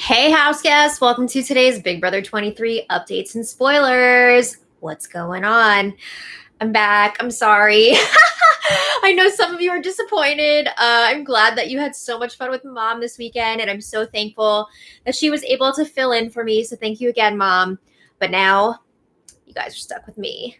Hey, house guests. Welcome to today's Big Brother 23 updates and spoilers. What's going on? I'm back. I'm sorry. I know some of you are disappointed. I'm glad that you had so much fun with Mom this weekend, and I'm so thankful that she was able to fill in for me. So thank you again, Mom. But now you guys are stuck with me.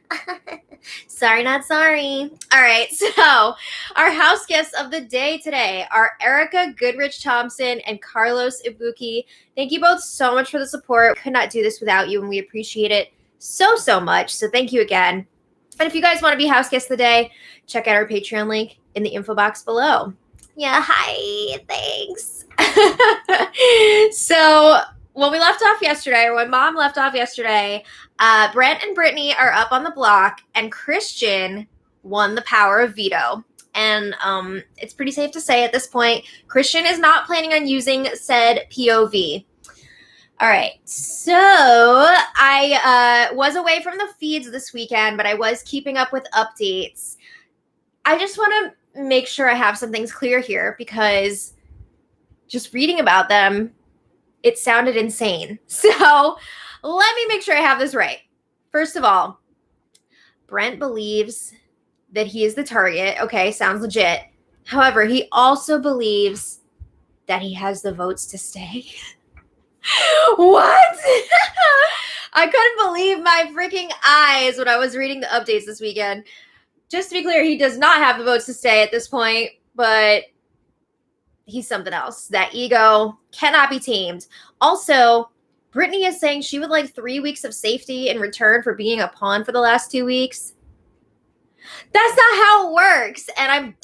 Sorry, not sorry. All right, so our house guests of the day today are Erica Goodrich Thompson and Carlos Ibuki. Thank you both so much for the support. We could not do this without you, and we appreciate it so much. So thank you again. And if you guys want to be house guests of the day, check out our Patreon link in the info box below. Yeah, hi, thanks. So when we left off yesterday, or when Mom left off yesterday, Brent and Brittany are up on the block, and Christian won the power of veto. And it's pretty safe to say at this point, Christian is not planning on using said POV. All right, so I was away from the feeds this weekend, but I was keeping up with updates. I just want to make sure I have some things clear here, because just reading about them, it sounded insane. So let me make sure I have this right. First of all, Brent believes that he is the target. Okay, sounds legit. However, he also believes that he has the votes to stay. What? I couldn't believe my freaking eyes when I was reading the updates this weekend. Just to be clear, he does not have the votes to stay at this point, but he's something else. That ego cannot be tamed. Also, Brittany is saying she would like 3 weeks of safety in return for being a pawn for the last 2 weeks. That's not how it works. And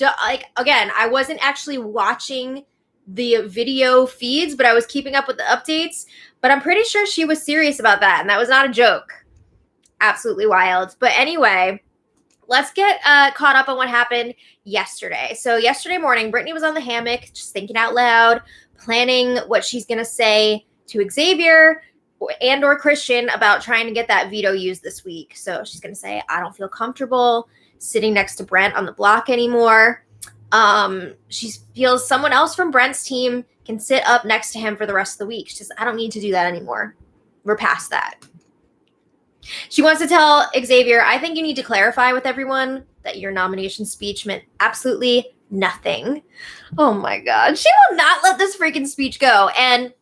again, I wasn't actually watching the video feeds, but I was keeping up with the updates. But I'm pretty sure she was serious about that, and that was not a joke. Absolutely wild. But anyway, let's get caught up on what happened yesterday. So yesterday morning, Brittany was on the hammock, just thinking out loud, planning what she's going to say to Xavier and or Christian about trying to get that veto used this week. So she's going to say, I don't feel comfortable sitting next to Brent on the block anymore. She feels someone else from Brent's team can sit up next to him for the rest of the week. She says, I don't need to do that anymore. We're past that. She wants to tell Xavier, I think you need to clarify with everyone that your nomination speech meant absolutely nothing. Oh my God. She will not let this freaking speech go. And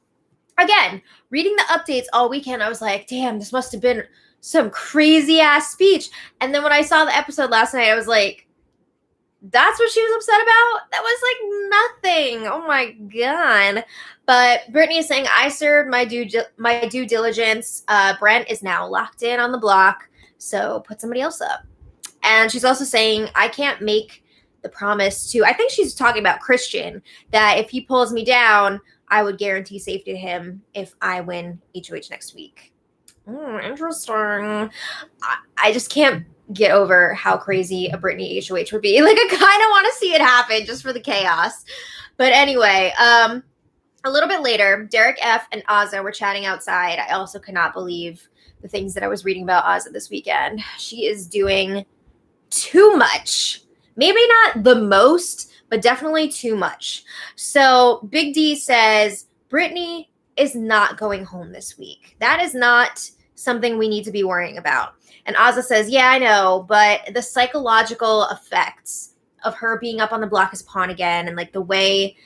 again, reading the updates all weekend, I was like, damn, this must have been some crazy ass speech. And then when I saw the episode last night, I was like, that's what she was upset about? That was like nothing. Oh my God. But Brittany is saying, I served my due diligence. Brent is now locked in on the block, so put somebody else up. And she's also saying, I can't make the promise to, I think she's talking about Christian, that if he pulls me down, I would guarantee safety to him if I win HOH next week. Interesting. I just can't get over how crazy a Brittany HOH would be. Like, I kind of want to see it happen just for the chaos. But anyway, a little bit later, Derek F. and Azah were chatting outside. I also could not believe the things that I was reading about Azah this weekend. She is doing too much. Maybe not the most, but definitely too much. So Big D says, Brittany is not going home this week. That is not something we need to be worrying about. And Azah says, yeah, I know, but the psychological effects of her being up on the block as pawn again, and like the way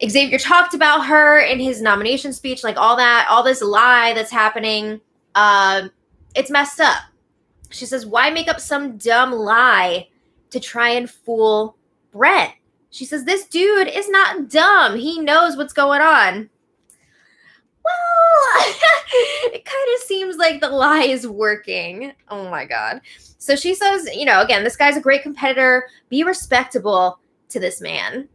Xavier talked about her in his nomination speech, like all that, all this lie that's happening, it's messed up. She says, why make up some dumb lie to try and fool Brent? She says, this dude is not dumb. He knows what's going on. Well, it kind of seems like the lie is working. Oh my God. So she says, again, this guy's a great competitor. Be respectable to this man.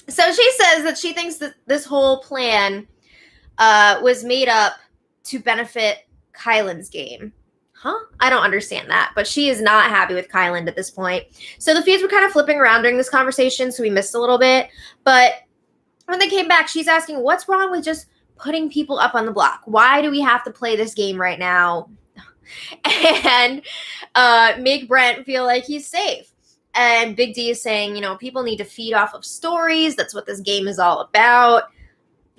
So she says that she thinks that this whole plan was made up to benefit Kyland's game. Huh? I don't understand that. But she is not happy with Kyland at this point. So the feeds were kind of flipping around during this conversation, so we missed a little bit. But when they came back, she's asking, what's wrong with just putting people up on the block? Why do we have to play this game right now and make Brent feel like he's safe? And Big D is saying, people need to feed off of stories. That's what this game is all about.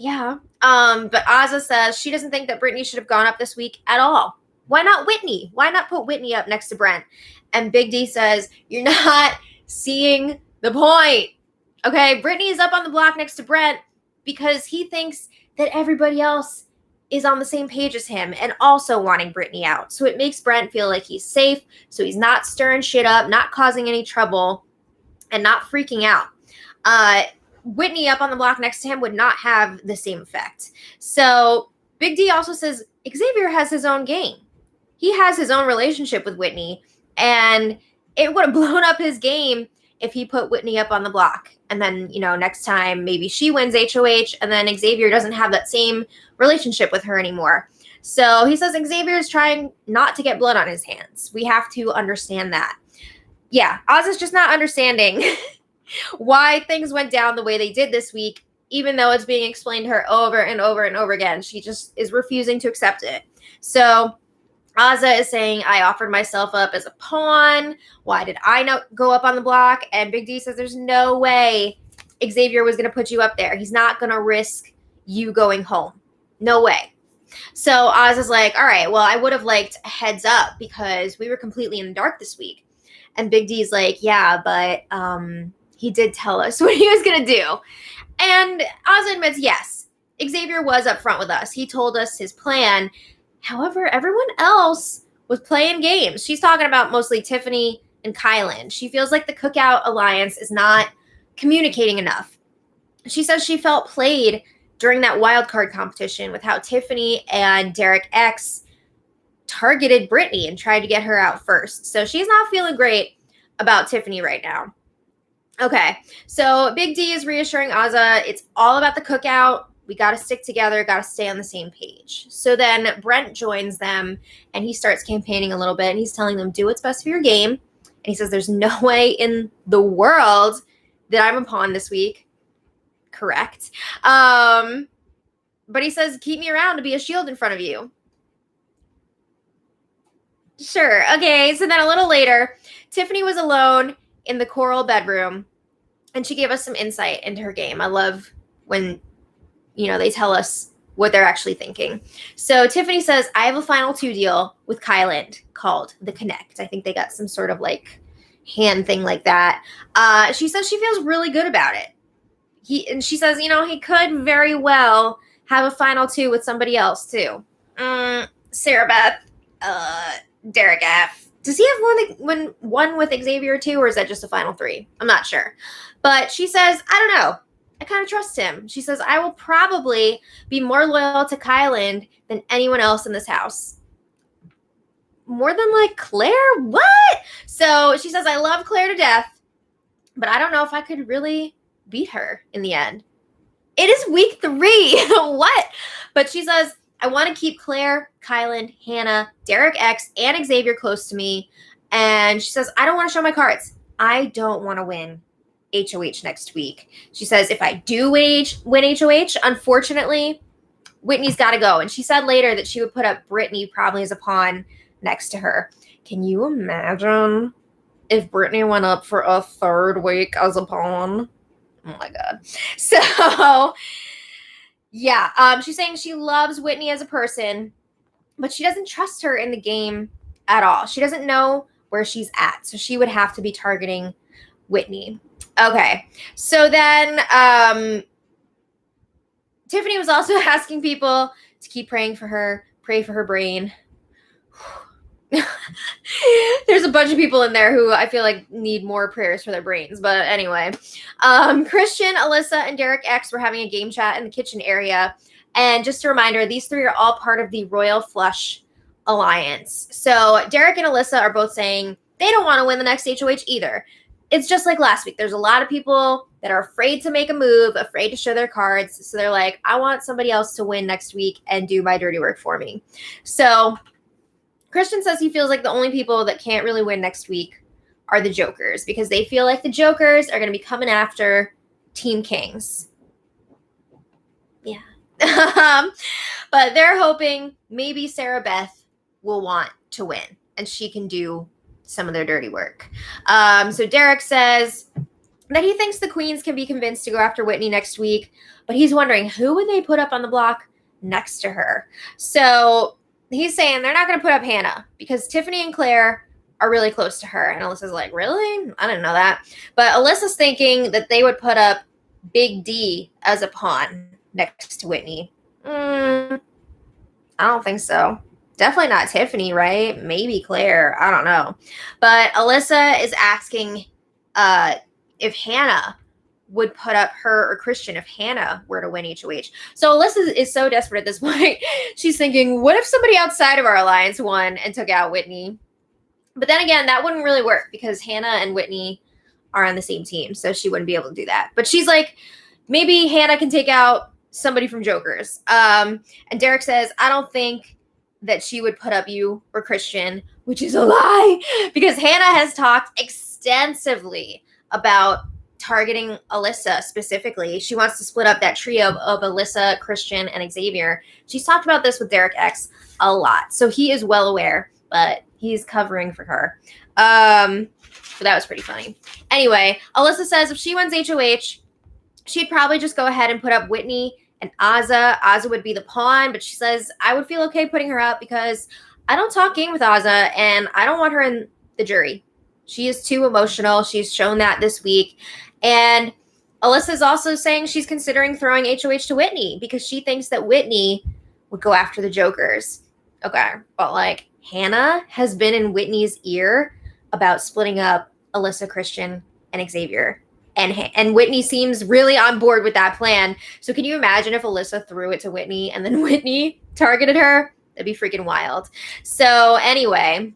Yeah. But Azza says she doesn't think that Brittany should have gone up this week at all. Why not Whitney? Why not put Whitney up next to Brent? And Big D says, you're not seeing the point. Okay, Brittany is up on the block next to Brent because he thinks that everybody else is on the same page as him and also wanting Brittany out. So it makes Brent feel like he's safe, so he's not stirring shit up, not causing any trouble, and not freaking out. Whitney up on the block next to him would not have the same effect. So Big D also says Xavier has his own game. He has his own relationship with Whitney, and it would have blown up his game if he put Whitney up on the block. And then, next time maybe she wins HOH, and then Xavier doesn't have that same relationship with her anymore. So he says Xavier is trying not to get blood on his hands. We have to understand that. Yeah, Oz is just not understanding why things went down the way they did this week, even though it's being explained to her over and over and over again. She just is refusing to accept it. So Azza is saying, I offered myself up as a pawn. Why did I not go up on the block? And Big D says, there's no way Xavier was going to put you up there. He's not going to risk you going home. No way. So Azza's like, all right, well, I would have liked a heads up because we were completely in the dark this week. And Big D's like, yeah, but he did tell us what he was going to do. And Azza admits, yes, Xavier was up front with us. He told us his plan. However, everyone else was playing games. She's talking about mostly Tiffany and Kylan. She feels like the Cookout Alliance is not communicating enough. She says she felt played during that wildcard competition with how Tiffany and Derek X targeted Brittany and tried to get her out first. So she's not feeling great about Tiffany right now. Okay, so Big D is reassuring Azza it's all about the Cookout. We got to stick together, got to stay on the same page. So then Brent joins them, and he starts campaigning a little bit, and he's telling them, do what's best for your game. And he says, there's no way in the world that I'm a pawn this week. Correct. But he says, keep me around to be a shield in front of you. Sure. Okay, so then a little later, Tiffany was alone in the coral bedroom, and she gave us some insight into her game. I love when they tell us what they're actually thinking. So Tiffany says, I have a final 2 deal with Kylan called The Connect. I think they got some sort of hand thing like that. She says she feels really good about it. She says, he could very well have a final 2 with somebody else too. Sarah Beth, Derek F. Does he have one with Xavier too, or is that just a final 3? I'm not sure. But she says, I don't know. I kind of trust him. She says, I will probably be more loyal to Kylan than anyone else in this house. More than Claire? What? So she says, I love Claire to death, but I don't know if I could really beat her in the end. It is week 3. What? But she says, I want to keep Claire, Kylan, Hannah, Derek X, and Xavier close to me. And she says, I don't want to show my cards. I don't want to win HOH next week. She says, if I do win HOH, unfortunately, Whitney's got to go. And she said later that she would put up Brittany probably as a pawn next to her. Can you imagine if Brittany went up for a 3rd week as a pawn? Oh my God. So, yeah, she's saying she loves Whitney as a person, but she doesn't trust her in the game at all. She doesn't know where she's at. So she would have to be targeting Whitney. Okay, so then Tiffany was also asking people to keep praying for her, pray for her brain. There's a bunch of people in there who I feel like need more prayers for their brains. But anyway, Christian, Alyssa, and Derek X were having a game chat in the kitchen area. And just a reminder, these 3 are all part of the Royal Flush Alliance. So Derek and Alyssa are both saying they don't want to win the next HOH either. It's just like last week. There's a lot of people that are afraid to make a move, afraid to show their cards. So they're like, I want somebody else to win next week and do my dirty work for me. So Christian says he feels like the only people that can't really win next week are the Jokers because they feel like the Jokers are going to be coming after Team Kings. Yeah. But they're hoping maybe Sarah Beth will want to win and she can do some of their dirty work. So Derek says that he thinks the queens can be convinced to go after Whitney next week, but he's wondering who would they put up on the block next to her. So he's saying they're not going to put up Hannah because Tiffany and Claire are really close to her. And Alyssa's like, really? I didn't know that. But Alyssa's thinking that they would put up Big D as a pawn next to Whitney. I don't think so. Definitely not Tiffany, right? Maybe Claire. I don't know. But Alyssa is asking if Hannah would put up her or Christian if Hannah were to win HOH. So Alyssa is so desperate at this point. She's thinking, what if somebody outside of our alliance won and took out Whitney? But then again, that wouldn't really work because Hannah and Whitney are on the same team, so she wouldn't be able to do that. But she's like, maybe Hannah can take out somebody from Jokers. And Derek says, I don't think that she would put up you or Christian, which is a lie, because Hannah has talked extensively about targeting Alyssa specifically. She wants to split up that trio of Alyssa, Christian, and Xavier. She's talked about this with Derek X a lot, so he is well aware, but he's covering for her. So that was pretty funny. Anyway, Alyssa says if she wins HOH, she'd probably just go ahead and put up Whitney and Azah. Azah would be the pawn, but she says I would feel okay putting her up because I don't talk game with Azah, and I don't want her in the jury. She is too emotional. She's shown that this week. And Alyssa's also saying she's considering throwing HOH to Whitney because she thinks that Whitney would go after the Jokers. Okay, but like Hannah has been in Whitney's ear about splitting up Alyssa, Christian, and Xavier. And Whitney seems really on board with that plan. So can you imagine if Alyssa threw it to Whitney and then Whitney targeted her? That'd be freaking wild. So anyway,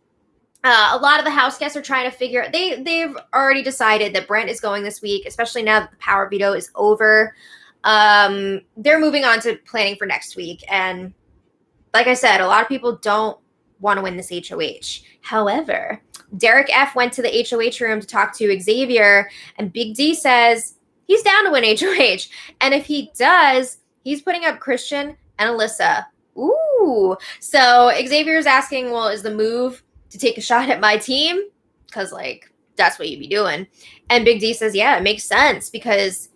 a lot of the house guests are trying to figure. They've already decided that Brent is going this week, especially now that the power veto is over. They're moving on to planning for next week. And like I said, a lot of people don't want to win this HOH. However, Derek F went to the HOH room to talk to Xavier, and Big D says he's down to win HOH. And if he does, he's putting up Christian and Alyssa. Ooh. So Xavier's asking, well, is the move to take a shot at my team? Because, like, that's what you'd be doing. And Big D says, yeah, it makes sense because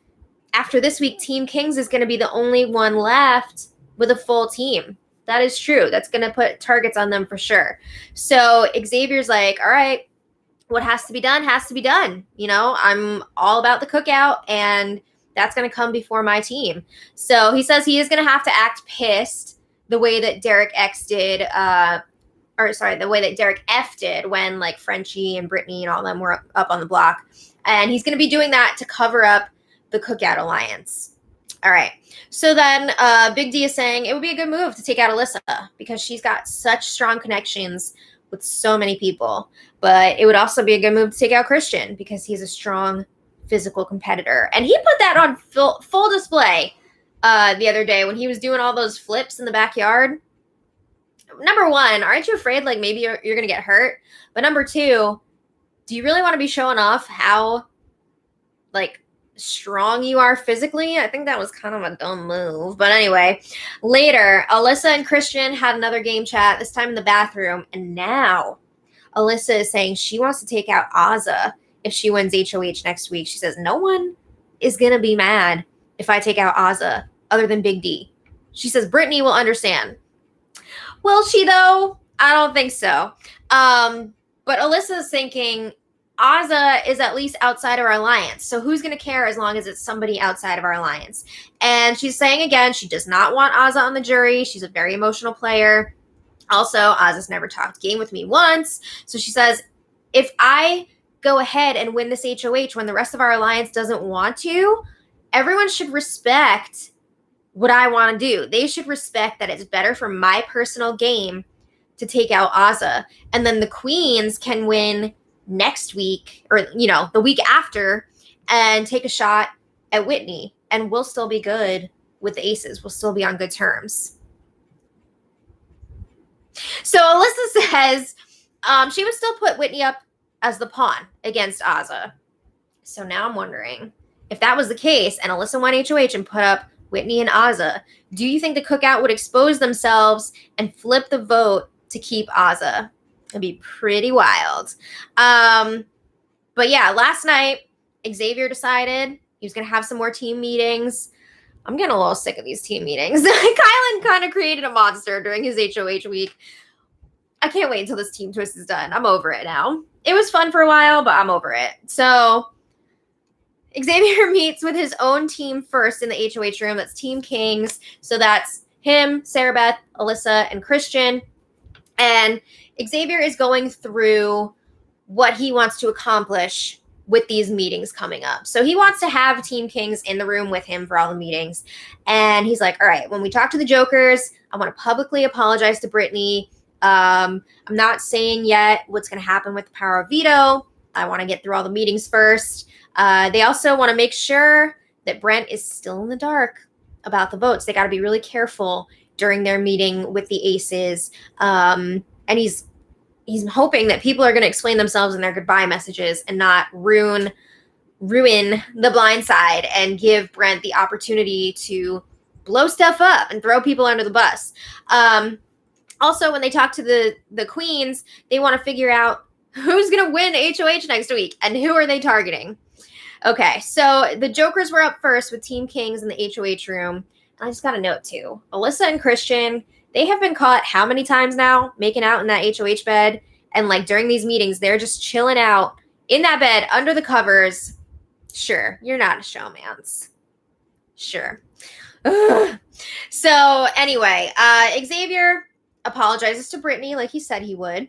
after this week, Team Kings is going to be the only one left with a full team. That is true. That's going to put targets on them for sure. So Xavier's like, all right, what has to be done has to be done. You know, I'm all about the cookout, and that's going to come before my team. So he says he is going to have to act pissed the way that Derek X did, the way that Derek F did when like Frenchie and Brittany and all them were up on the block. And he's going to be doing that to cover up the Cookout Alliance. All right. So then Big D is saying it would be a good move to take out Alyssa because she's got such strong connections with so many people. But it would also be a good move to take out Christian because he's a strong physical competitor. And he put that on full display the other day when he was doing all those flips in the backyard. Number one, aren't you afraid like maybe you're going to get hurt? But number two, do you really want to be showing off how like strong you are physically? I think that was kind of a dumb move. But anyway, later, Alyssa and Christian had another game chat, this time in the bathroom. And now Alyssa is saying she wants to take out Azah if she wins HOH next week. She says, no one is going to be mad if I take out Azah other than Big D. She says, Brittany will understand. Will she, though? I don't think so. But Alyssa's thinking Azah is at least outside of our alliance. So who's going to care as long as it's somebody outside of our alliance? And she's saying again, she does not want Azah on the jury. She's a very emotional player. Also, Azah's never talked game with me once. So she says, if I go ahead and win this HOH when the rest of our alliance doesn't want to, everyone should respect what I want to do. They should respect that it's better for my personal game to take out Azah. And then the queens can win next week or, you know, the week after and take a shot at Whitney. And we'll still be good with the aces. We'll still be on good terms. So Alyssa says she would still put Whitney up as the pawn against Azah. So now I'm wondering if that was the case and Alyssa won HOH and put up Whitney and Azah, do you think the Cookout would expose themselves and flip the vote to keep Azah? It'd be pretty wild. But yeah, last night Xavier decided he was going to have some more team meetings. I'm getting a little sick of these team meetings. Kylan kind of created a monster during his HOH week. I can't wait until this team twist is done. I'm over it now. It was fun for a while, but I'm over it. So Xavier meets with his own team first in the HOH room. That's Team Kings. So that's him, Sarah Beth, Alyssa, and Christian. And Xavier is going through what he wants to accomplish with these meetings coming up. So he wants to have Team Kings in the room with him for all the meetings. And he's like, all right, when we talk to the Jokers, I want to publicly apologize to Brittany. I'm not saying yet what's going to happen with the power of veto. I want to get through all the meetings first. They also want to make sure that Brent is still in the dark about the votes. They got to be really careful during their meeting with the aces. And he's hoping that people are going to explain themselves in their goodbye messages and not ruin the blind side and give Brent the opportunity to blow stuff up and throw people under the bus. Also, when they talk to the queens, they want to figure out who's going to win HOH next week and who are they targeting. Okay, so the Jokers were up first with Team Kings in the HOH room. And I just got a note too. Alyssa and Christian, they have been caught how many times now making out in that HOH bed? And like during these meetings, they're just chilling out in that bed under the covers. Sure, you're not a showmance. Sure. Ugh. So anyway, Xavier apologizes to Brittany like he said he would.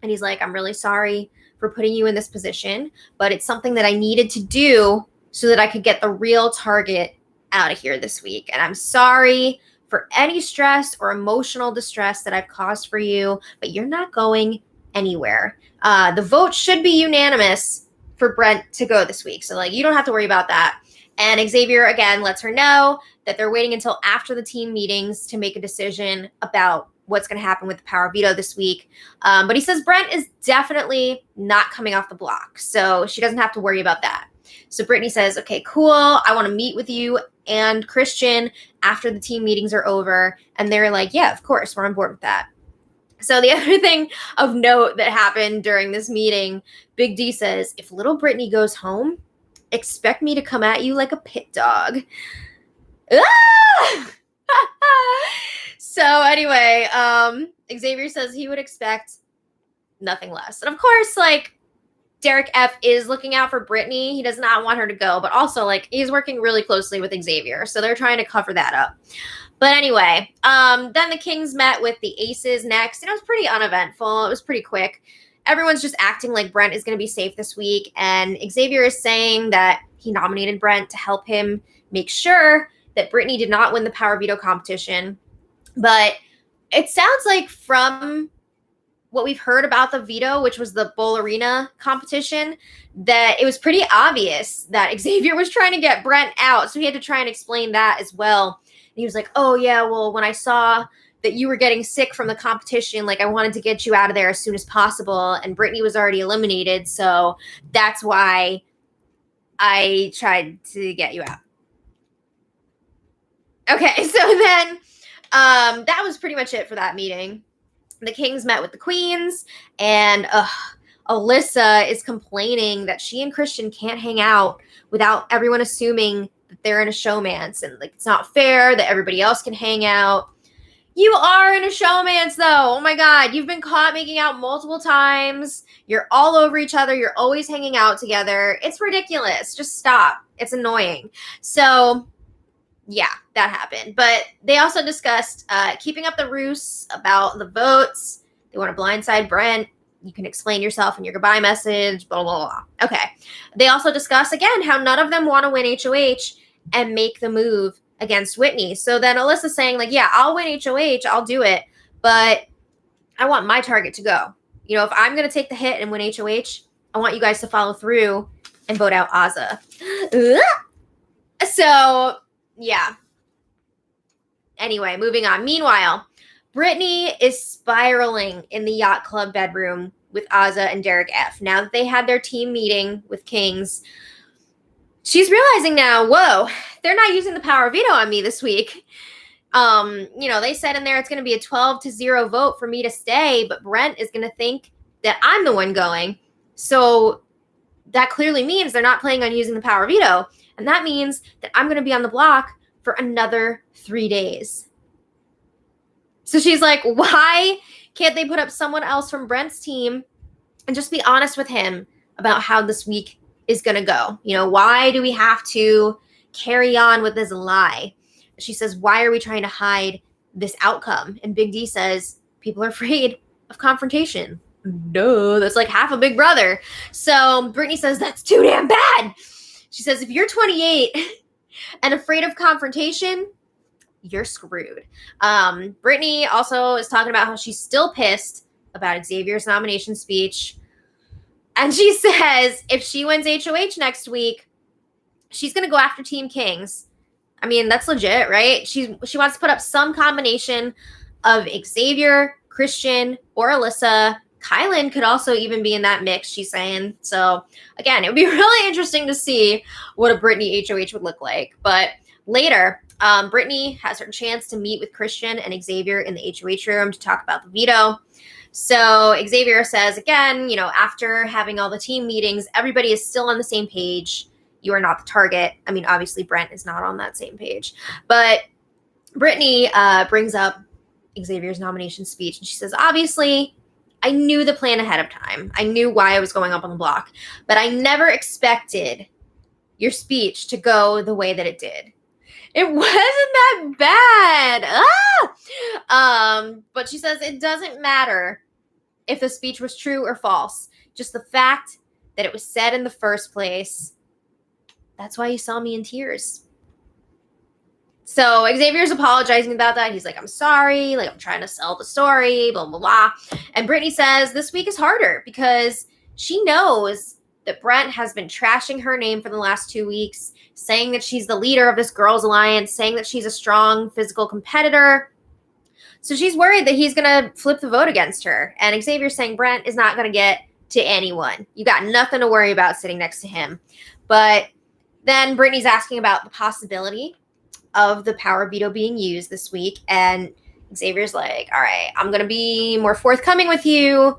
And he's like, I'm really sorry for putting you in this position, but it's something that I needed to do so that I could get the real target out of here this week. And I'm sorry for any stress or emotional distress that I've caused for you, but you're not going anywhere. The vote should be unanimous for Brent to go this week. So like, you don't have to worry about that. And Xavier, again, lets her know that they're waiting until after the team meetings to make a decision about what's going to happen with the power veto this week. But he says Brent is definitely not coming off the block, so she doesn't have to worry about that. So Brittany says, okay, cool. I want to meet with you and Christian after the team meetings are over. And they're like, yeah, of course, we're on board with that. So the other thing of note that happened during this meeting, Big D says, if little Brittany goes home, expect me to come at you like a pit dog. Ah! So anyway, Xavier says he would expect nothing less. And of course, like, Derek F is looking out for Brittany. He does not want her to go, but also, like, he's working really closely with Xavier. So they're trying to cover that up. But anyway, then the Kings met with the Aces next. And it was pretty uneventful. It was pretty quick. Everyone's just acting like Brent is going to be safe this week. And Xavier is saying that he nominated Brent to help him make sure that Brittany did not win the power veto competition. But it sounds like from what we've heard about the veto, which was the Bowl Arena competition, that it was pretty obvious that Xavier was trying to get Brent out. So he had to try and explain that as well. And he was like, oh, yeah, well, when I saw that you were getting sick from the competition, like I wanted to get you out of there as soon as possible. And Brittany was already eliminated. So that's why I tried to get you out. Okay, so then that was pretty much it for that meeting. The Kings met with the Queens, and Alyssa is complaining that she and Christian can't hang out without everyone assuming that they're in a showmance, and like it's not fair that everybody else can hang out. You are in a showmance, though. Oh my God, you've been caught making out multiple times. You're all over each other. You're always hanging out together. It's ridiculous. Just stop. It's annoying. So yeah, that happened. But they also discussed keeping up the ruse about the votes. They want to blindside Brent. You can explain yourself in your goodbye message, blah, blah, blah. Okay. They also discuss, again, how none of them want to win HOH and make the move against Whitney. So then Alyssa's saying, like, yeah, I'll win HOH. I'll do it. But I want my target to go. You know, if I'm going to take the hit and win HOH, I want you guys to follow through and vote out Azza. So yeah. Anyway, moving on. Meanwhile, Brittany is spiraling in the yacht club bedroom with Azza and Derek F. Now that they had their team meeting with Kings, she's realizing now, whoa, they're not using the power veto on me this week. You know, they said in there it's going to be a 12-0 vote for me to stay, but Brent is going to think that I'm the one going. So that clearly means they're not planning on using the power veto. And that means that I'm going to be on the block for another 3 days. So she's like, why can't they put up someone else from Brent's team and just be honest with him about how this week is going to go? You know, why do we have to carry on with this lie? She says, why are we trying to hide this outcome? And Big D says, people are afraid of confrontation. No, that's like half a Big Brother. So Brittany says, that's too damn bad. She says, if you're 28 and afraid of confrontation, you're screwed. Brittany also is talking about how she's still pissed about Xavier's nomination speech. And she says if she wins HOH next week, she's going to go after Team Kings. I mean, that's legit, right? She wants to put up some combination of Xavier, Christian, or Alyssa. Kylan could also even be in that mix, she's saying. So, again, it would be really interesting to see what a Brittany HOH would look like. But later, Brittany has her chance to meet with Christian and Xavier in the HOH room to talk about the veto. So Xavier says, again, you know, after having all the team meetings, everybody is still on the same page. You are not the target. I mean, obviously, Brent is not on that same page. But Brittany brings up Xavier's nomination speech, and she says, obviously, I knew the plan ahead of time. I knew why I was going up on the block, but I never expected your speech to go the way that it did. It wasn't that bad. But she says it doesn't matter if the speech was true or false. Just the fact that it was said in the first place. That's why you saw me in tears. So Xavier's apologizing about that. He's like, I'm sorry. Like, I'm trying to sell the story, blah, blah, blah. And Brittany says this week is harder because she knows that Brent has been trashing her name for the last 2 weeks, saying that she's the leader of this girls' alliance, saying that she's a strong physical competitor. So she's worried that he's going to flip the vote against her. And Xavier's saying Brent is not going to get to anyone. You got nothing to worry about sitting next to him. But then Brittany's asking about the possibility of the power veto being used this week. And Xavier's like, all right, I'm going to be more forthcoming with you.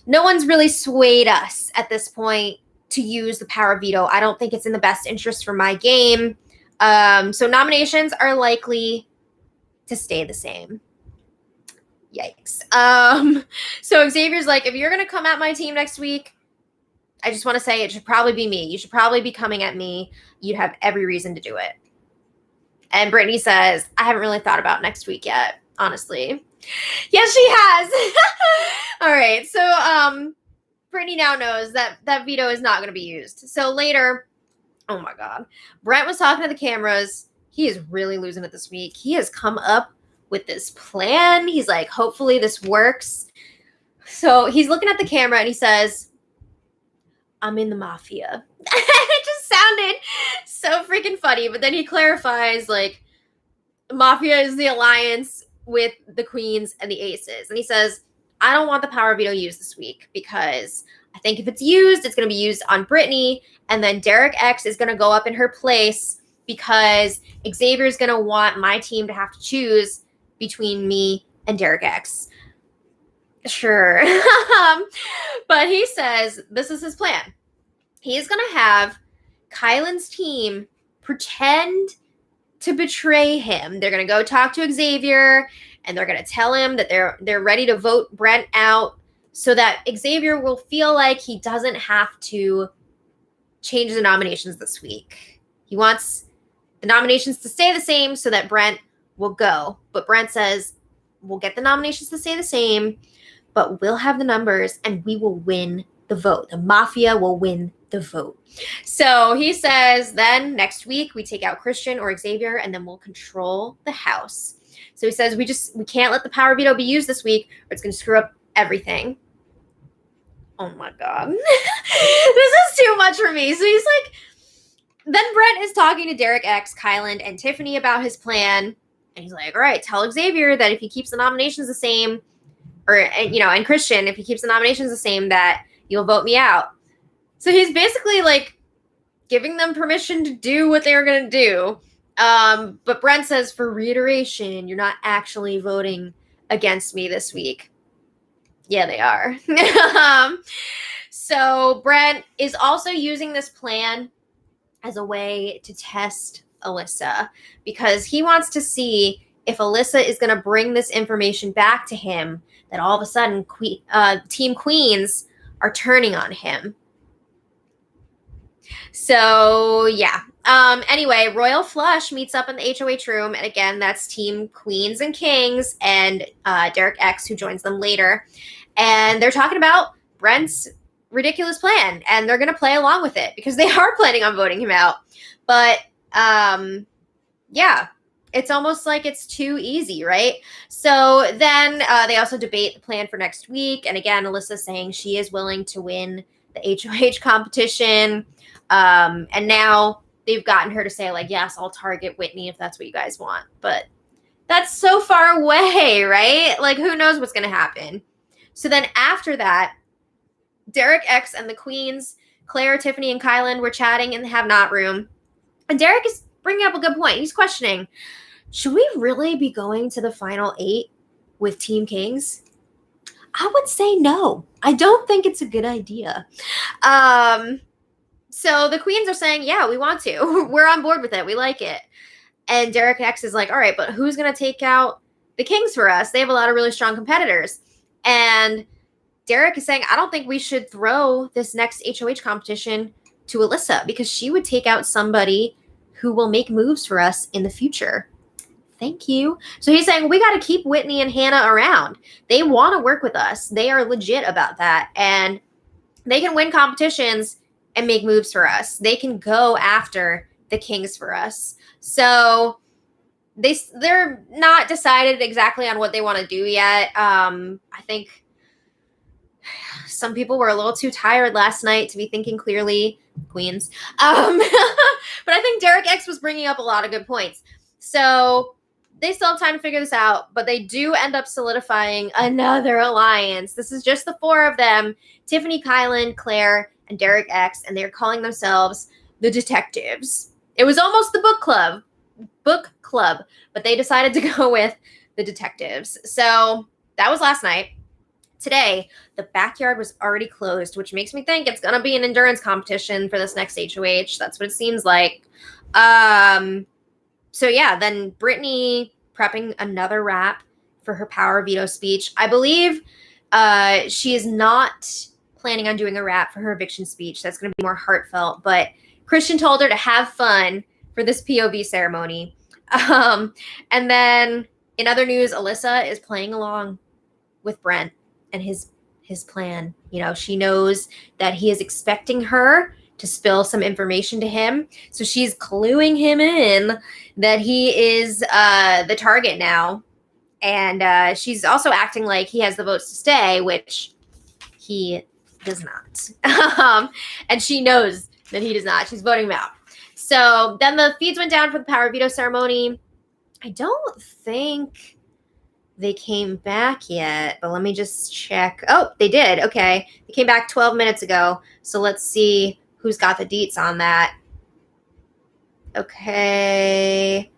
No one's really swayed us at this point to use the power veto. I don't think it's in the best interest for my game. So nominations are likely to stay the same. Yikes. So Xavier's like, if you're going to come at my team next week, I just want to say it should probably be me. You should probably be coming at me. You'd have every reason to do it. And Brittany says, I haven't really thought about next week yet, honestly. Yes, she has. All right. So Brittany now knows that that veto is not going to be used. So later, oh my God, Brent was talking to the cameras. He is really losing it this week. He has come up with this plan. He's like, hopefully this works. So he's looking at the camera and he says, I'm in the mafia. It just sounded so freaking funny. But then he clarifies, like, mafia is the alliance with the queens and the aces. And he says, I don't want the power veto used this week because I think if it's used, it's going to be used on Brittany. And then Derek X is going to go up in her place because Xavier is going to want my team to have to choose between me and Derek X. Sure. But he says this is his plan. He's going to have Kylan's team pretend to betray him. They're going to go talk to Xavier and they're going to tell him that they're ready to vote Brent out so that Xavier will feel like he doesn't have to change the nominations this week. He wants the nominations to stay the same so that Brent will go. But Brent says, we'll get the nominations to stay the same, but we'll have the numbers and we will win the vote. The mafia will win the vote. So he says then next week we take out Christian or Xavier and then we'll control the house. So he says we can't let the power veto be used this week or it's going to screw up everything. Oh my God. This is too much for me. So he's like, then Brent is talking to Derek X, Kylan, and Tiffany about his plan. And he's like, all right, tell Xavier that if he keeps the nominations the same, and Christian, if he keeps the nominations the same, that you'll vote me out. So he's basically like giving them permission to do what they're going to do. But Brent says, for reiteration, you're not actually voting against me this week. Yeah, they are. So Brent is also using this plan as a way to test Alyssa because he wants to see if Alyssa is going to bring this information back to him that all of a sudden Team Queens are turning on him. So, yeah. Anyway, Royal Flush meets up in the HOH room. And again, that's Team Queens and Kings and Derek X, who joins them later. And they're talking about Brent's ridiculous plan. And they're going to play along with it because they are planning on voting him out. But, yeah, it's almost like it's too easy, right? So then they also debate the plan for next week. And again, Alyssa saying she is willing to win the HOH competition. And now they've gotten her to say, like, yes, I'll target Whitney if that's what you guys want. But that's so far away, right? Like, who knows what's going to happen? So then after that, Derek X and the Queens, Claire, Tiffany, and Kylan were chatting in the Have Not room. And Derek is bringing up a good point. He's questioning, should we really be going to the final 8 with Team Kings? I would say no. I don't think it's a good idea. So the Queens are saying, yeah, we want to. We're on board with it. We like it. And Derek X is like, all right, but who's going to take out the Kings for us? They have a lot of really strong competitors. And Derek is saying, I don't think we should throw this next HOH competition to Alyssa because she would take out somebody who will make moves for us in the future. Thank you. So he's saying, we got to keep Whitney and Hannah around. They want to work with us. They are legit about that. And they can win competitions and make moves for us. They can go after the Kings for us. So they're not decided exactly on what they want to do yet. I think some people were a little too tired last night to be thinking clearly, Queens. But I think Derek X was bringing up a lot of good points. So they still have time to figure this out, but they do end up solidifying another alliance. This is just the 4 of them, Tiffany, Kylan, Claire, and Derek X, and they're calling themselves the Detectives. It was almost the book club, but they decided to go with the Detectives. So that was last night. Today, the backyard was already closed, which makes me think it's going to be an endurance competition for this next HOH. That's what it seems like. So yeah, then Brittany prepping another rap for her power veto speech. I believe she is not planning on doing a rap for her eviction speech. That's going to be more heartfelt. But Christian told her to have fun for this POV ceremony. And then in other news, Alyssa is playing along with Brent and his plan. You know, she knows that he is expecting her to spill some information to him. So she's cluing him in that he is the target now. And she's also acting like he has the votes to stay, which he does not. And she knows that he does not. She's voting him out. So then the feeds went down for the power veto ceremony. I don't think they came back yet, but let me just check. Oh, they did. Okay. They came back 12 minutes ago. So let's see who's got the deets on that. Okay.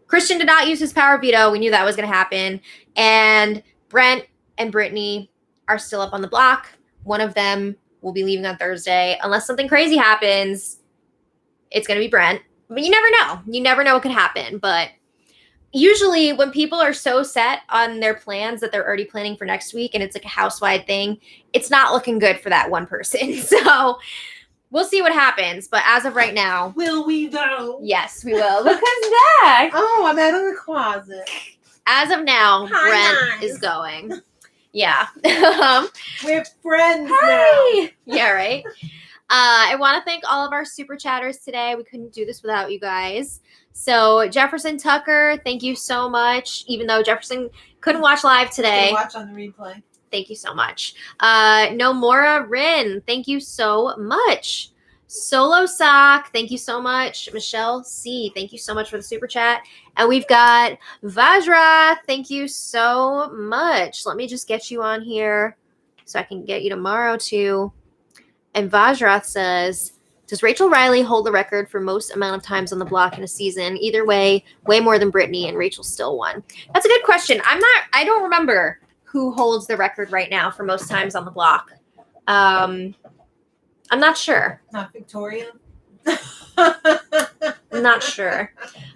Christian did not use his power veto. We knew that was going to happen. And Brent and Brittany are still up on the block. One of them will be leaving on Thursday. Unless something crazy happens, it's going to be Brent. But you never know. You never know what could happen. But usually when people are so set on their plans that they're already planning for next week and it's like a house-wide thing, it's not looking good for that one person. So we'll see what happens. But as of right now. Will we though? Yes, we will. Look who's back. Oh, I'm out of the closet. As of now, Hi, Brent is going. Yeah. We're friends Hi. now. Yeah, right? I want to thank all of our super chatters today. We couldn't do this without you guys. So Jefferson Tucker, thank you so much. Even though Jefferson couldn't watch live today. Watch on the replay. Thank you so much. Nomura Rin, thank you so much. Solo Sock, thank you so much. Michelle C, thank you so much for the super chat. And we've got Vajra, thank you so much. Let me just get you on here so I can get you tomorrow too. And Vajra says, does Rachel Riley hold the record for most amount of times on the block in a season? Either way more than Brittany, and Rachel still won. That's a good question. I don't remember who holds the record right now for most times on the block. I'm not sure. Not Victoria. I'm not sure.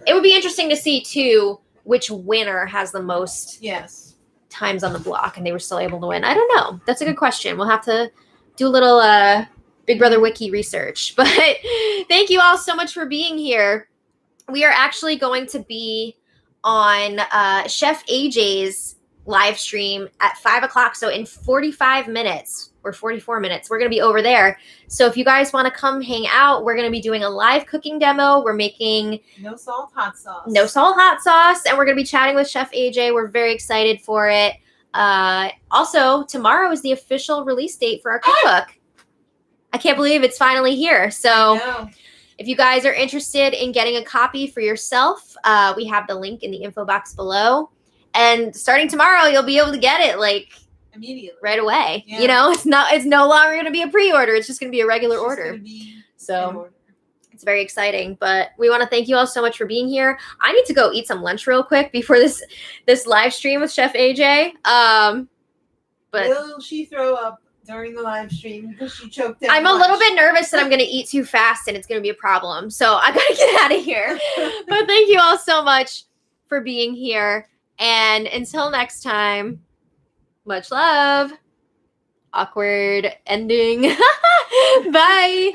It would be interesting to see too which winner has the most Yes. times on the block and they were still able to win. I don't know. That's a good question. We'll have to do a little Big Brother Wiki research. But thank you all so much for being here. We are actually going to be on Chef AJ's live stream at 5 o'clock. So in 45 minutes or 44 minutes, we're going to be over there. So if you guys want to come hang out, we're going to be doing a live cooking demo. We're making no salt hot sauce. No salt hot sauce. And we're going to be chatting with Chef AJ. We're very excited for it. Also, tomorrow is the official release date for our cookbook. I can't believe it's finally here. So if you guys are interested in getting a copy for yourself, we have the link in the info box below. And starting tomorrow, you'll be able to get it like immediately, right away. Yeah. You know, it's no longer going to be a pre-order. It's just going to be a regular order. So it's very exciting. But we want to thank you all so much for being here. I need to go eat some lunch real quick before this live stream with Chef AJ. But will she throw up during the live stream because she choked out? I'm a little bit nervous that I'm going to eat too fast and it's going to be a problem. So I got to get out of here. But thank you all so much for being here. And until next time, much love. Awkward ending. Bye.